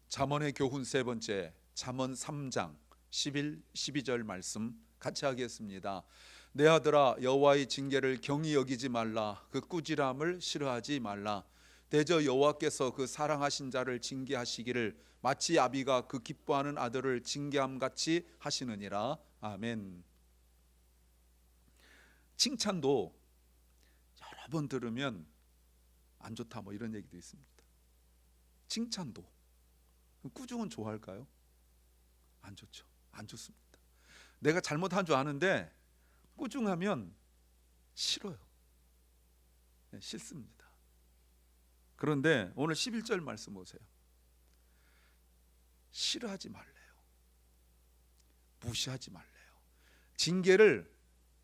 잠언의 교훈 세 번째, 잠언 3장 11, 12절 말씀 같이 하겠습니다. 내 아들아, 여호와의 징계를 경히 여기지 말라. 그 꾸지람을 싫어하지 말라. 대저 여호와께서 그 사랑하신 자를 징계하시기를 마치 아비가 그 기뻐하는 아들을 징계함같이 하시느니라. 아멘. 칭찬도 여러 번 들으면 안 좋다 뭐 이런 얘기도 있습니다. 칭찬도 꾸중은 좋아할까요? 안 좋죠. 안 좋습니다. 내가 잘못한 줄 아는데 꾸중하면 싫어요. 네, 싫습니다. 그런데 오늘 11절 말씀 보세요. 싫어하지 말래요. 무시하지 말래요. 징계를,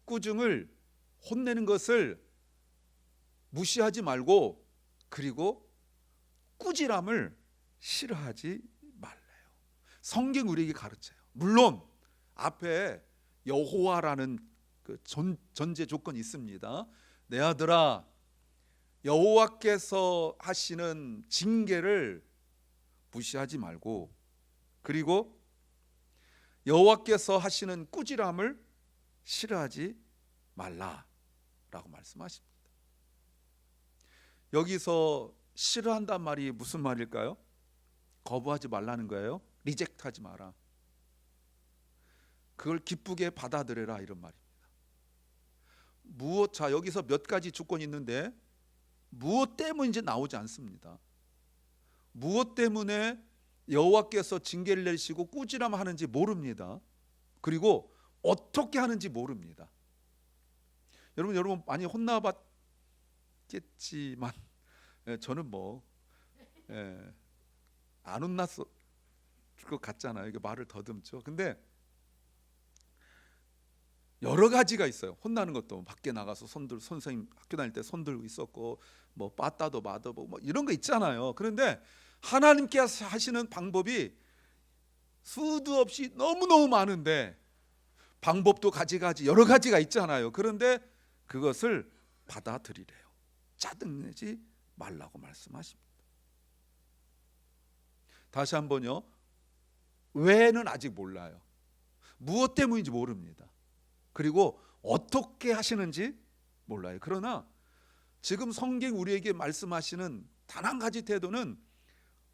꾸중을, 혼내는 것을 무시하지 말고, 그리고 꾸지람을 싫어하지 말래요. 성경 우리에게 가르쳐요. 물론 앞에 여호와라는 그 전제 조건이 있습니다. 내 아들아, 여호와께서 하시는 징계를 무시하지 말고, 그리고 여호와께서 하시는 꾸지람을 싫어하지 말라라고 말씀하십니다. 여기서 싫어한단 말이 무슨 말일까요? 거부하지 말라는 거예요. 리젝트하지 마라. 그걸 기쁘게 받아들여라 이런 말입니다. 자, 여기서 몇 가지 조건이 있는데 무엇 때문인지 나오지 않습니다. 무엇 때문에 여호와께서 징계를 내리시고 꾸지람하는지 모릅니다. 그리고 어떻게 하는지 모릅니다. 여러분 많이 혼나봤겠지만 저는 안 혼났을 것 같잖아요. 이게 말을 더듬죠. 근데 여러 가지가 있어요. 혼나는 것도 밖에 나가서 선생님 학교 다닐 때 손 들고 있었고, 뭐 빠따도 맞아보고 뭐 이런 거 있잖아요. 그런데 하나님께서 하시는 방법이 수도 없이 너무너무 많은데 방법도 가지가지 여러 가지가 있잖아요. 그런데 그것을 받아들이래요. 짜증내지 말라고 말씀하십니다. 다시 한번요. 왜는 아직 몰라요. 무엇 때문인지 모릅니다. 그리고 어떻게 하시는지 몰라요. 그러나 지금 성경 우리에게 말씀하시는 단 한 가지 태도는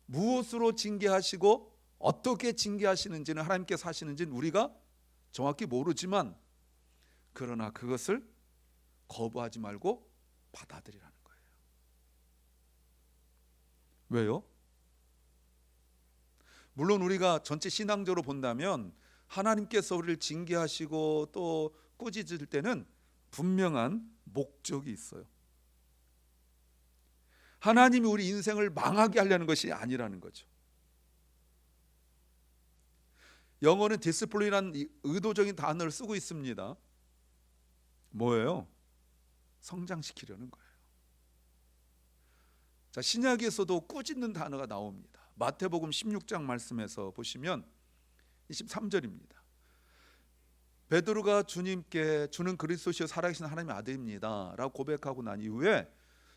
무엇으로 징계하시고 어떻게 징계하시는지는, 하나님께서 하시는지는 우리가 정확히 모르지만, 그러나 그것을 거부하지 말고 받아들이라는 거예요. 왜요? 물론 우리가 전체 신앙적으로 본다면 하나님께서 우리를 징계하시고 또 꾸짖을 때는 분명한 목적이 있어요. 하나님이 우리 인생을 망하게 하려는 것이 아니라는 거죠. 영어는 디스플레이라는 의도적인 단어를 쓰고 있습니다. 뭐예요? 성장시키려는 거예요. 자, 신약에서도 꾸짖는 단어가 나옵니다. 마태복음 16장 말씀에서 보시면 23절입니다. 베드로가 주님께 주는 그리스도시요 살아계신 하나님의 아들입니다 라고 고백하고 난 이후에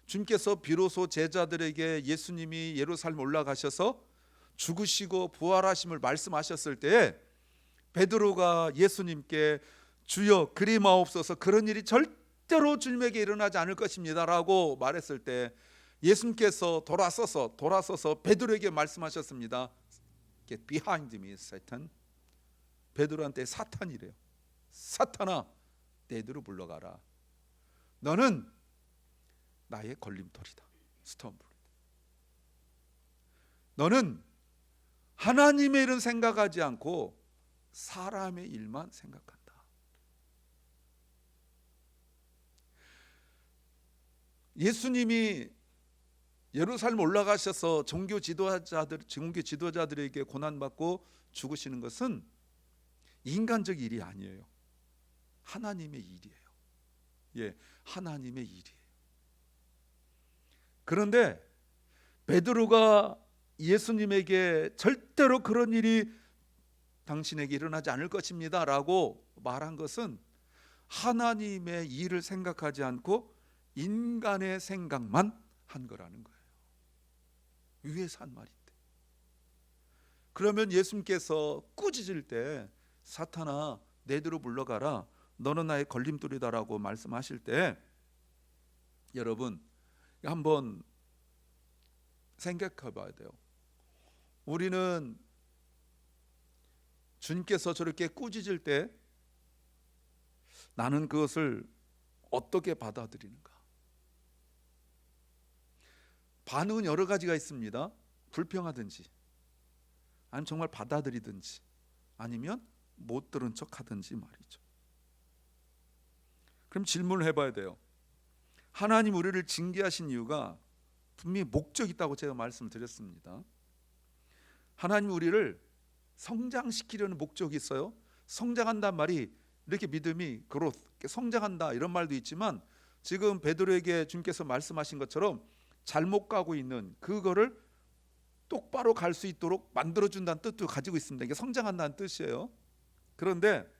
주님께서 비로소 제자들에게 예수님이 예루살렘 올라가셔서 죽으시고 부활하심을 말씀하셨을 때 베드로가 예수님께 주여 그리 마옵소서, 그런 일이 절대로 주님에게 일어나지 않을 것입니다 라고 말했을 때 예수님께서 돌아서서 베드로에게 말씀하셨습니다. Get behind me, Satan. 베드로한테 사탄이래요. 사탄아, 내 뒤로 물러가라. 너는 나의 걸림돌이다. 스톰블. 너는 하나님의 일은 생각하지 않고 사람의 일만 생각한다. 예수님이 예루살렘 올라가셔서 종교 지도자들에게 고난받고 죽으시는 것은 인간적 일이 아니에요. 하나님의 일이에요. 예, 하나님의 일이에요. 그런데 베드로가 예수님에게 절대로 그런 일이 당신에게 일어나지 않을 것입니다 라고 말한 것은 하나님의 일을 생각하지 않고 인간의 생각만 한 거라는 거예요. 위에서 한 말인데. 그러면 예수님께서 꾸짖을 때 사탄아 내 뒤로 물러가라 너는 나의 걸림돌이다라고 말씀하실 때 여러분 한번 생각해 봐야 돼요. 우리는 주님께서 저렇게 꾸짖을 때 나는 그것을 어떻게 받아들이는가? 반응은 여러 가지가 있습니다. 불평하든지 아니면 정말 받아들이든지 아니면 못 들은 척 하든지 말이죠. 그럼 질문을 해봐야 돼요. 하나님 우리를 징계하신 이유가 분명히 목적이 있다고 제가 말씀드렸습니다. 하나님 우리를 성장시키려는 목적이 있어요. 성장한다는 말이 이렇게 믿음이 성장한다 이런 말도 있지만 지금 베드로에게 주님께서 말씀하신 것처럼 잘못 가고 있는 그거를 똑바로 갈 수 있도록 만들어준다는 뜻도 가지고 있습니다. 이게 성장한다는 뜻이에요. 그런데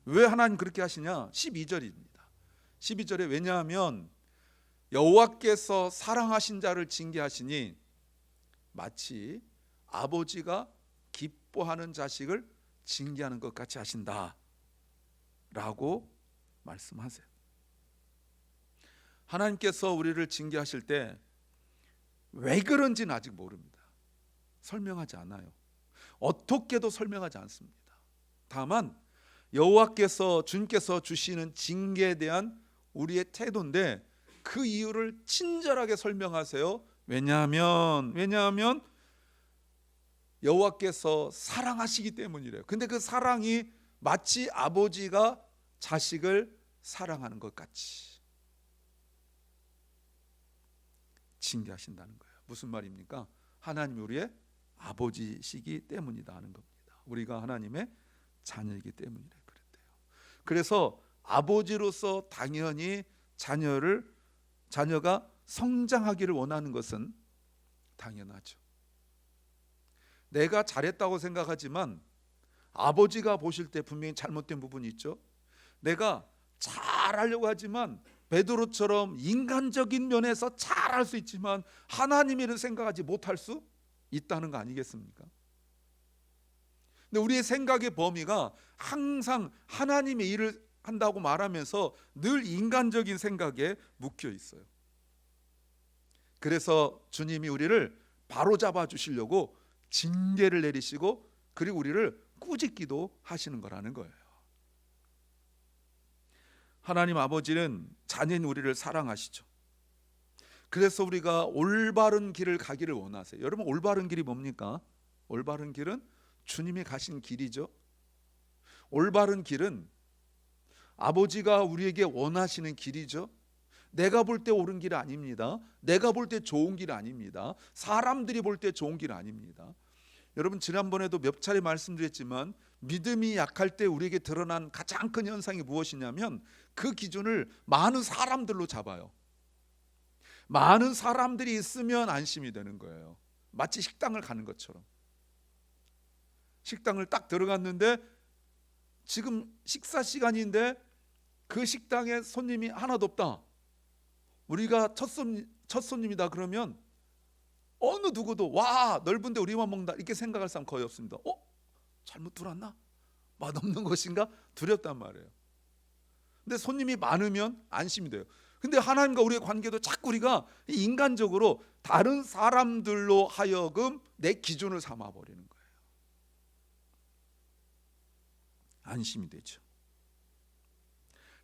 왜 하나님 그렇게 하시냐? 12절입니다. 12절에 왜냐하면 여호와께서 사랑하신 자를 징계하시니 마치 아버지가 기뻐하는 자식을 징계하는 것 같이 하신다 라고 말씀하세요. 하나님께서 우리를 징계하실 때 왜 그런지는 아직 모릅니다. 설명하지 않아요. 어떻게도 설명하지 않습니다. 다만 여호와께서 주님께서 주시는 징계에 대한 우리의 태도인데 그 이유를 친절하게 설명하세요. 왜냐하면 여호와께서 사랑하시기 때문이래요. 근데 그 사랑이 마치 아버지가 자식을 사랑하는 것 같이 징계하신다는 거예요. 무슨 말입니까? 하나님이 우리의 아버지시기 때문이다 하는 겁니다. 우리가 하나님의 자녀이기 때문이래 그랬대요. 그래서 아버지로서 당연히 자녀가 성장하기를 원하는 것은 당연하죠. 내가 잘했다고 생각하지만 아버지가 보실 때 분명히 잘못된 부분이 있죠. 내가 잘하려고 하지만 베드로처럼 인간적인 면에서 잘할 수 있지만 하나님이는 생각하지 못할 수 있다는 거 아니겠습니까? 근데 우리의 생각의 범위가 항상 하나님의 일을 한다고 말하면서 늘 인간적인 생각에 묶여 있어요. 그래서 주님이 우리를 바로잡아 주시려고 징계를 내리시고 그리고 우리를 꾸짖기도 하시는 거라는 거예요. 하나님 아버지는 자녀인 우리를 사랑하시죠. 그래서 우리가 올바른 길을 가기를 원하세요. 여러분 올바른 길이 뭡니까? 올바른 길은 주님이 가신 길이죠. 올바른 길은 아버지가 우리에게 원하시는 길이죠. 내가 볼 때 옳은 길 아닙니다. 내가 볼 때 좋은 길 아닙니다. 사람들이 볼 때 좋은 길 아닙니다. 여러분 지난번에도 몇 차례 말씀드렸지만 믿음이 약할 때 우리에게 드러난 가장 큰 현상이 무엇이냐면 그 기준을 많은 사람들로 잡아요. 많은 사람들이 있으면 안심이 되는 거예요. 마치 식당을 가는 것처럼. 식당을 딱 들어갔는데 지금 식사 시간인데 그 식당에 손님이 하나도 없다. 우리가 첫 손님이다 그러면 어느 누구도 와 넓은데 우리만 먹는다 이렇게 생각할 사람 거의 없습니다. 잘못 들어왔나? 맛없는 것인가? 두렵단 말이에요. 근데 손님이 많으면 안심이 돼요. 근데 하나님과 우리의 관계도 자꾸 우리가 인간적으로 다른 사람들로 하여금 내 기준을 삼아버리는 거예요. 안심이 되죠.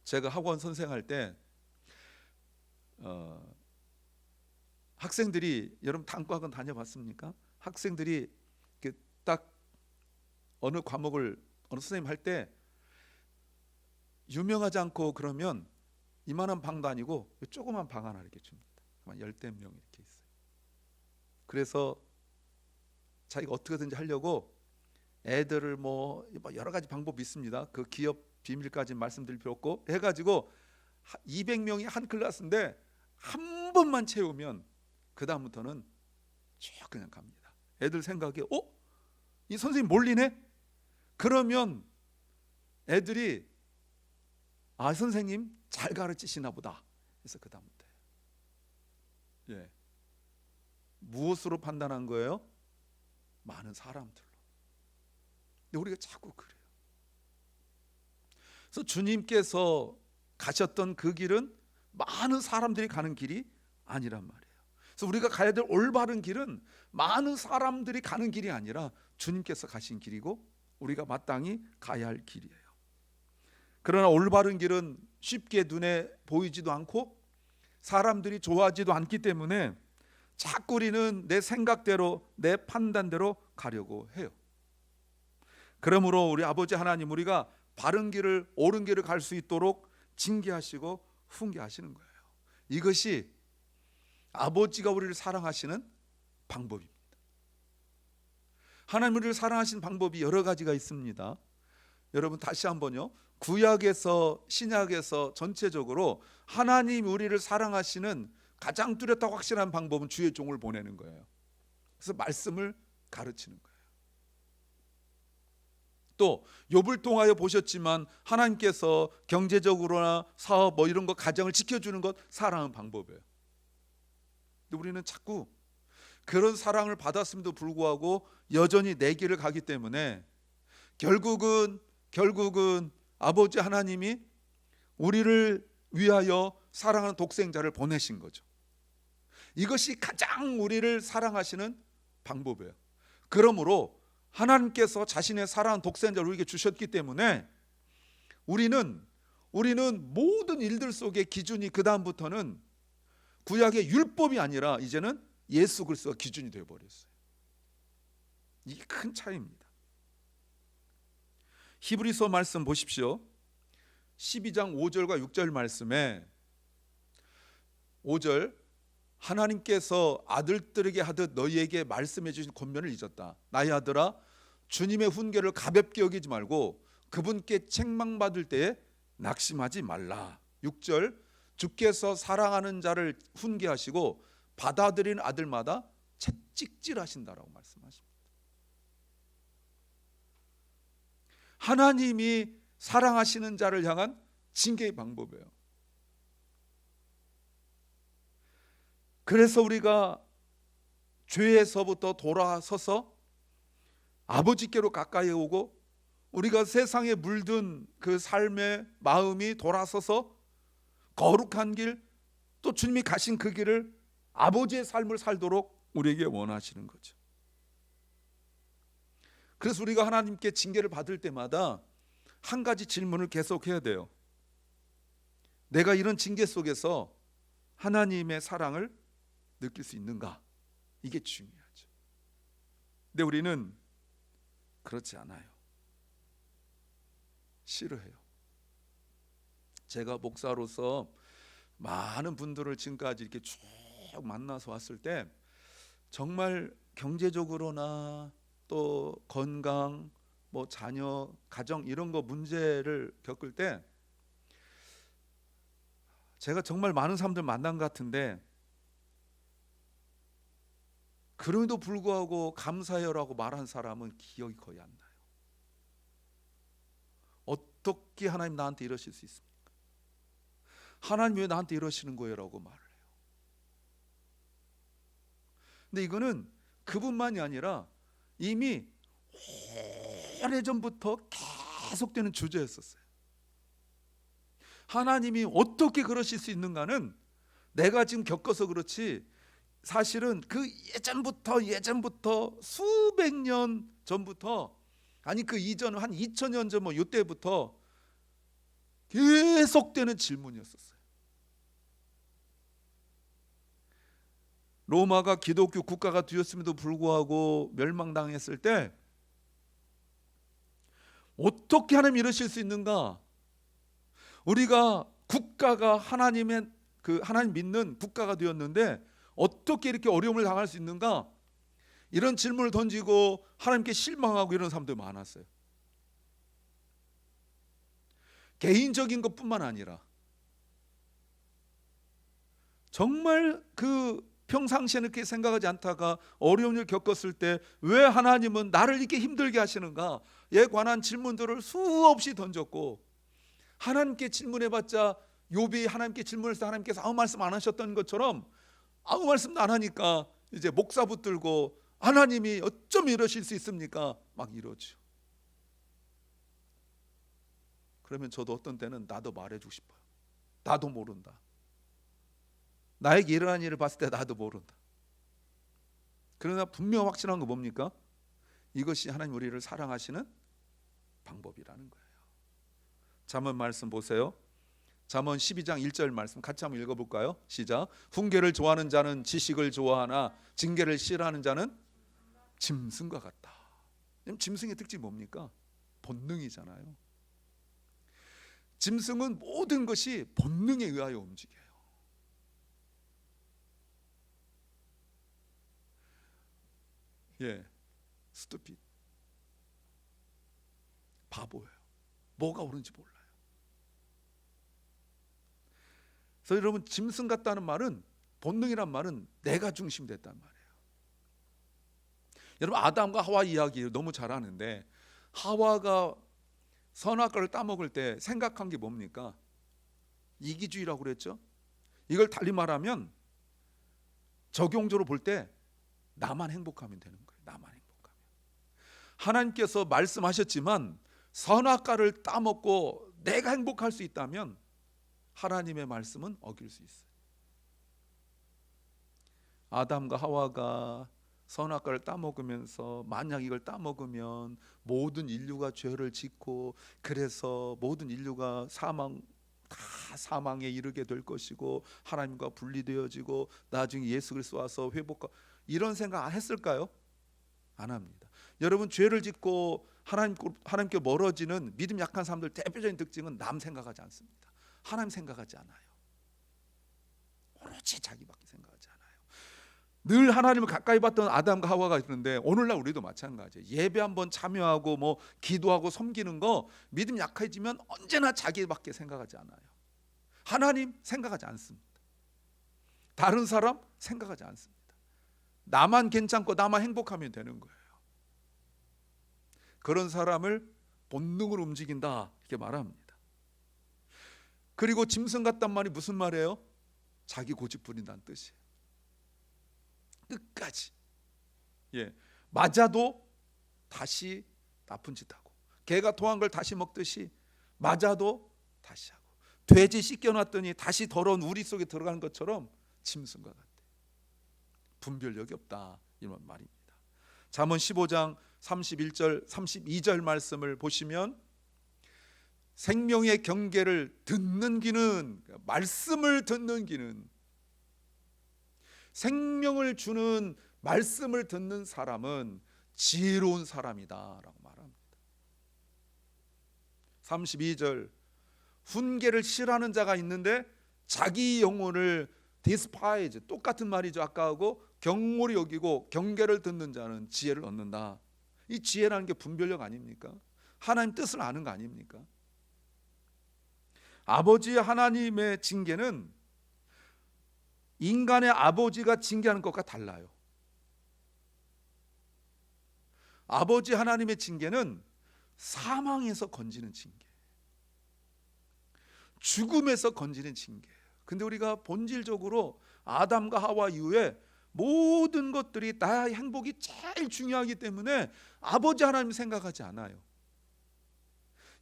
제가 학원 선생할 때 학생들이 여러분 단과학원 다녀봤습니까? 학생들이 딱 어느 과목을 어느 선생님 할 때 유명하지 않고 그러면 이만한 방도 아니고 조그만 방 하나 이렇게 줍니다. 한 10명 이렇게 있어요. 그래서 자기가 어떻게든지 하려고 애들을 뭐 여러 가지 방법이 있습니다. 그 기업 비밀까지 말씀드릴 필요 없고 해가지고 200명이 한 클래스인데 한 번만 채우면 그 다음부터는 쭉 그냥 갑니다. 애들 생각에 이 선생님 몰리네? 그러면 애들이 선생님 잘 가르치시나 보다 그래서 그 다음부터 무엇으로 판단한 거예요? 많은 사람들로. 근데 우리가 자꾸 그래요. 그래서 주님께서 가셨던 그 길은 많은 사람들이 가는 길이 아니란 말이에요. 그래서 우리가 가야 될 올바른 길은 많은 사람들이 가는 길이 아니라 주님께서 가신 길이고 우리가 마땅히 가야 할 길이에요. 그러나 올바른 길은 쉽게 눈에 보이지도 않고 사람들이 좋아하지도 않기 때문에 자꾸 우리는 내 생각대로 내 판단대로 가려고 해요. 그러므로 우리 아버지 하나님, 우리가 바른 길을, 옳은 길을 갈 수 있도록 징계하시고 훈계하시는 거예요. 이것이 아버지가 우리를 사랑하시는 방법입니다. 하나님 우리를 사랑하시는 방법이 여러 가지가 있습니다. 여러분 다시 한번요, 구약에서 신약에서 전체적으로 하나님 우리를 사랑하시는 가장 뚜렷하고 확실한 방법은 주의 종을 보내는 거예요. 그래서 말씀을 가르치는 거예요. 또 욥을 통하여 보셨지만 하나님께서 경제적으로나 사업 뭐 이런 거 가정을 지켜주는 것 사랑하는 방법이에요. 근데 우리는 자꾸 그런 사랑을 받았음에도 불구하고 여전히 내 길을 가기 때문에 결국은 아버지 하나님이 우리를 위하여 사랑하는 독생자를 보내신 거죠. 이것이 가장 우리를 사랑하시는 방법이에요. 그러므로 하나님께서 자신의 사랑하는 독생자를 우리에게 주셨기 때문에 우리는 모든 일들 속의 기준이 그 다음부터는 구약의 율법이 아니라 이제는 예수 그리스도가 기준이 되어버렸어요. 이게 큰 차이입니다. 히브리서 말씀 보십시오. 12장 5절과 6절 말씀에 5절, 하나님께서 아들들에게 하듯 너희에게 말씀해 주신 권면을 잊었다. 나의 아들아, 주님의 훈계를 가볍게 여기지 말고 그분께 책망받을 때에 낙심하지 말라. 6절, 주께서 사랑하는 자를 훈계하시고 받아들이는 아들마다 채찍질하신다라고 말씀하십니다. 하나님이 사랑하시는 자를 향한 징계의 방법이에요. 그래서 우리가 죄에서부터 돌아서서 아버지께로 가까이 오고 우리가 세상에 물든 그 삶의 마음이 돌아서서 거룩한 길, 또 주님이 가신 그 길을 아버지의 삶을 살도록 우리에게 원하시는 거죠. 그래서 우리가 하나님께 징계를 받을 때마다 한 가지 질문을 계속해야 돼요. 내가 이런 징계 속에서 하나님의 사랑을 느낄 수 있는가? 이게 중요하죠. 근데 우리는 그렇지 않아요. 싫어해요. 제가 목사로서 많은 분들을 지금까지 이렇게 쭉 만나서 왔을 때 정말 경제적으로나 또 건강, 뭐 자녀, 가정 이런 거 문제를 겪을 때 제가 정말 많은 사람들 만난 것 같은데 그럼에도 불구하고 감사해요라고 말한 사람은 기억이 거의 안 나요. 어떻게 하나님 나한테 이러실 수 있습니까? 하나님 왜 나한테 이러시는 거예요? 라고 말을 해요. 근데 이거는 그분만이 아니라 이미 오래전부터 계속되는 주제였었어요. 하나님이 어떻게 그러실 수 있는가는 내가 지금 겪어서 그렇지 사실은 그 예전부터 수백 년 전부터, 아니 그 이전 한 2000년 전 뭐 이때부터 계속되는 질문이었었어요. 로마가 기독교 국가가 되었음에도 불구하고 멸망당했을 때 어떻게 하나님 이러실 수 있는가? 우리가 국가가 하나님 믿는 국가가 되었는데 어떻게 이렇게 어려움을 당할 수 있는가? 이런 질문을 던지고 하나님께 실망하고 이런 사람들 많았어요. 개인적인 것뿐만 아니라 정말 그 평상시에는 그렇게 생각하지 않다가 어려운 일을 겪었을 때 왜 하나님은 나를 이렇게 힘들게 하시는가에 관한 질문들을 수없이 던졌고, 하나님께 질문해봤자 욥이 하나님께 질문했을 때 하나님께서 아무 말씀 안 하셨던 것처럼 아무 말씀도 안 하니까 이제 목사 붙들고 하나님이 어쩜 이러실 수 있습니까? 막 이러죠. 그러면 저도 어떤 때는 나도 말해주고 싶어요. 나도 모른다. 나에게 일어난 일을 봤을 때 나도 모른다. 그러나 분명 확실한 거 뭡니까? 이것이 하나님 우리를 사랑하시는 방법이라는 거예요. 잠언 말씀 보세요. 잠언 12장 1절 말씀 같이 한번 읽어볼까요? 시작. 훈계를 좋아하는 자는 지식을 좋아하나 징계를 싫어하는 자는 짐승과 같다. 짐승의 특징이 뭡니까? 본능이잖아요. 짐승은 모든 것이 본능에 의하여 움직여요. 스투핏, 바보예요. 뭐가 옳은지 몰라요. 그래서 여러분, 짐승 같다는 말은, 본능이란 말은 내가 중심됐단 말이에요. 여러분, 아담과 하와 이야기 너무 잘 아는데, 하와가 선악과를 따먹을 때 생각한 게 뭡니까? 이기주의라고 그랬죠. 이걸 달리 말하면 적용적으로 볼 때 나만 행복하면 되는 거예요. 나만 행복하면. 하나님께서 말씀하셨지만 선악과를 따먹고 내가 행복할 수 있다면 하나님의 말씀은 어길 수 있어요. 아담과 하와가 선악과를 따먹으면서 만약 이걸 따먹으면 모든 인류가 죄를 짓고 그래서 모든 인류가 사망에 이르게 될 것이고 하나님과 분리되어지고 나중에 예수 그리스도 와서 회복하고, 이런 생각 안 했을까요? 안 합니다. 여러분, 죄를 짓고 하나님께 멀어지는 믿음 약한 사람들 대표적인 특징은 남 생각하지 않습니다. 하나님 생각하지 않아요. 오로지 자기밖에 생각하지 않아요. 늘 하나님을 가까이 봤던 아담과 하와가 있는데 오늘날 우리도 마찬가지예요. 예배 한번 참여하고 뭐 기도하고 섬기는 거 믿음 약해지면 언제나 자기밖에 생각하지 않아요. 하나님 생각하지 않습니다. 다른 사람 생각하지 않습니다. 나만 괜찮고 나만 행복하면 되는 거예요. 그런 사람을 본능으로 움직인다 이렇게 말합니다. 그리고 짐승 같단 말이 무슨 말이에요? 자기 고집 부린다는 뜻이에요. 끝까지. 맞아도 다시 나쁜 짓 하고, 개가 토한 걸 다시 먹듯이 맞아도 다시 하고, 돼지 씻겨놨더니 다시 더러운 우리 속에 들어가는 것처럼 짐승과 같아. 분별력이 없다 이런 말입니다. 잠언 15장 31절 32절 말씀을 보시면 생명의 경계를 듣는 귀는, 말씀을 듣는 귀는, 생명을 주는 말씀을 듣는 사람은 지혜로운 사람이다 라고 말합니다. 32절, 훈계를 싫어하는 자가 있는데 자기 영혼을 despise, 똑같은 말이죠. 아까하고 경홀히 여기고 경계를 듣는 자는 지혜를 얻는다. 이 지혜라는 게 분별력 아닙니까? 하나님 뜻을 아는 거 아닙니까? 아버지 하나님의 징계는 인간의 아버지가 징계하는 것과 달라요. 아버지 하나님의 징계는 사망에서 건지는 징계, 죽음에서 건지는 징계예요. 근데 우리가 본질적으로 아담과 하와 이후에 모든 것들이 나의 행복이 제일 중요하기 때문에 아버지 하나님 생각하지 않아요.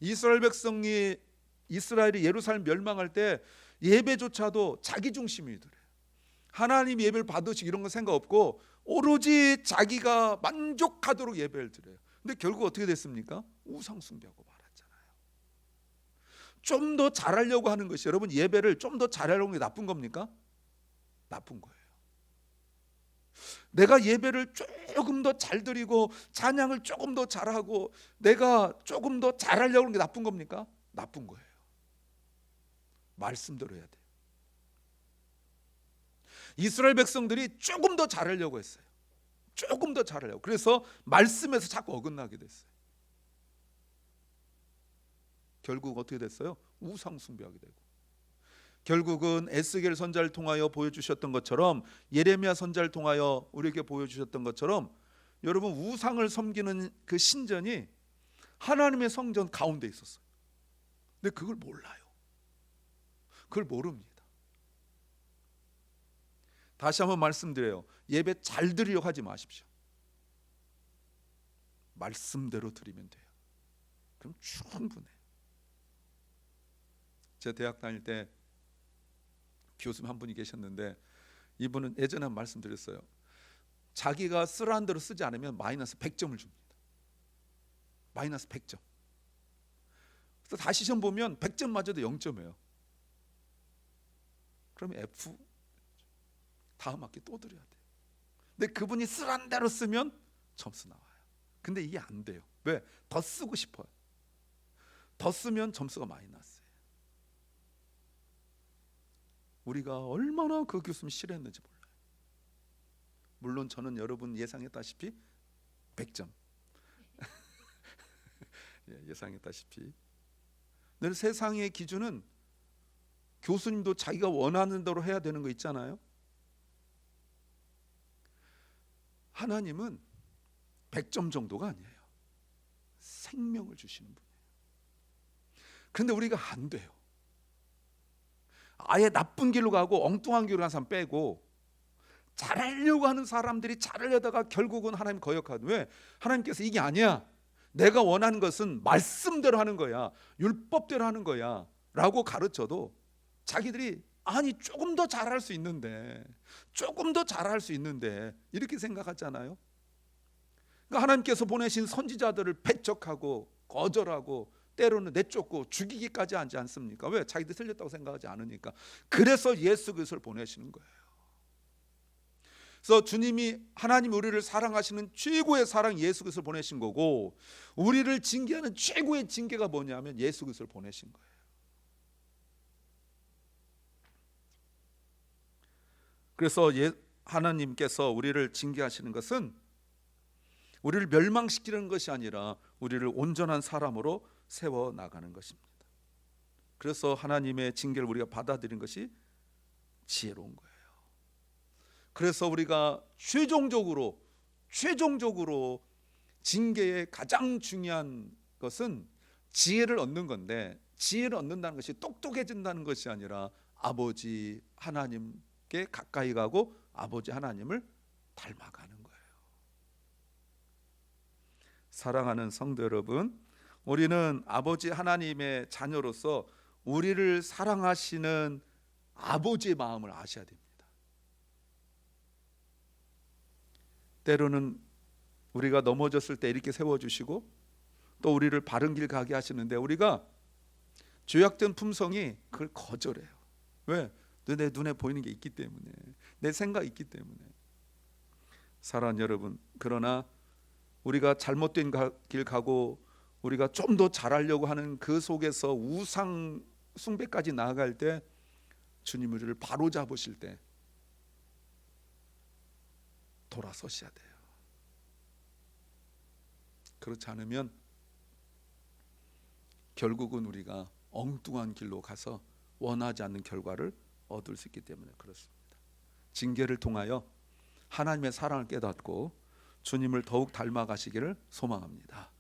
이스라엘이 예루살렘 멸망할 때 예배조차도 자기 중심이더래요. 하나님 예배를 받으시고 이런 거 생각 없고 오로지 자기가 만족하도록 예배를 드려요. 근데 결국 어떻게 됐습니까? 우상 숭배하고 말았잖아요. 좀 더 잘하려고 하는 것이, 여러분, 예배를 좀 더 잘하려고 하는 게 나쁜 겁니까? 나쁜 거예요. 내가 예배를 조금 더 잘 드리고 찬양을 조금 더 잘하고 내가 조금 더 잘하려고 하는 게 나쁜 겁니까? 나쁜 거예요. 말씀대로 해야 돼요. 이스라엘 백성들이 조금 더 잘하려고 했어요. 조금 더 잘하려고. 그래서 말씀에서 자꾸 어긋나게 됐어요. 결국 어떻게 됐어요? 우상 숭배하게 되고, 결국은 에스겔 선지자를 통하여 보여주셨던 것처럼, 예레미야 선지자를 통하여 우리에게 보여주셨던 것처럼, 여러분, 우상을 섬기는 그 신전이 하나님의 성전 가운데 있었어요. 근데 그걸 몰라요. 그걸 모릅니다. 다시 한번 말씀드려요. 예배 잘 드리려고 하지 마십시오. 말씀대로 드리면 돼요. 그럼 충분해요. 제 대학 다닐 때 교수님 한 분이 계셨는데 이분은 예전에 한 말씀드렸어요. 자기가 쓰라는 대로 쓰지 않으면 마이너스 100점을 줍니다. 마이너스 100점. 그래서 다시 시험 보면 100점 맞아도 0점이에요. 그럼 F 다음 학기 또 드려야 돼요. 근데 그분이 쓰라는 대로 쓰면 점수 나와요. 근데 이게 안 돼요. 왜? 더 쓰고 싶어요. 더 쓰면 점수가 마이너스예요. 우리가 얼마나 그 교수님 싫어했는지 몰라요. 물론 저는 여러분 예상했다시피 100점 예상했다시피 늘 세상의 기준은 교수님도 자기가 원하는 대로 해야 되는 거 있잖아요. 하나님은 100점 정도가 아니에요. 생명을 주시는 분이에요. 그런데 우리가 안 돼요. 아예 나쁜 길로 가고 엉뚱한 길로 가는 사람 빼고 잘하려고 하는 사람들이 잘하려다가 결국은 하나님 거역하는. 왜? 하나님께서 이게 아니야. 내가 원하는 것은 말씀대로 하는 거야. 율법대로 하는 거야 라고 가르쳐도 자기들이 아니 조금 더 잘할 수 있는데 조금 더 잘할 수 있는데 이렇게 생각하잖아요. 그러니까 하나님께서 보내신 선지자들을 배척하고 거절하고 때로는 내쫓고 죽이기까지 하지 않습니까? 왜? 자기들 틀렸다고 생각하지 않으니까. 그래서 예수 그리스도를 보내시는 거예요. 그래서 주님이 하나님 우리를 사랑하시는 최고의 사랑 예수 그리스도를 보내신 거고, 우리를 징계하는 최고의 징계가 뭐냐면 예수 그리스도를 보내신 거예요. 그래서 하나님께서 우리를 징계하시는 것은 우리를 멸망시키는 것이 아니라 우리를 온전한 사람으로 세워 나가는 것입니다. 그래서 하나님의 징계를 우리가 받아들인 것이 지혜로운 거예요. 그래서 우리가 최종적으로 징계의 가장 중요한 것은 지혜를 얻는 건데, 지혜를 얻는다는 것이 똑똑해진다는 것이 아니라 아버지 하나님께 가까이 가고 아버지 하나님을 닮아가는 거예요. 사랑하는 성도 여러분, 우리는 아버지 하나님의 자녀로서 우리를 사랑하시는 아버지의 마음을 아셔야 됩니다. 때로는 우리가 넘어졌을 때 이렇게 세워주시고 또 우리를 바른 길 가게 하시는데 우리가 죄악된 품성이 그걸 거절해요. 왜? 내 눈에 보이는 게 있기 때문에, 내 생각이 있기 때문에. 사랑하는 여러분, 그러나 우리가 잘못된 길 가고 우리가 좀 더 잘하려고 하는 그 속에서 우상 숭배까지 나아갈 때 주님 우리를 바로 잡으실 때 돌아서셔야 돼요. 그렇지 않으면 결국은 우리가 엉뚱한 길로 가서 원하지 않는 결과를 얻을 수 있기 때문에 그렇습니다. 징계를 통하여 하나님의 사랑을 깨닫고 주님을 더욱 닮아가시기를 소망합니다.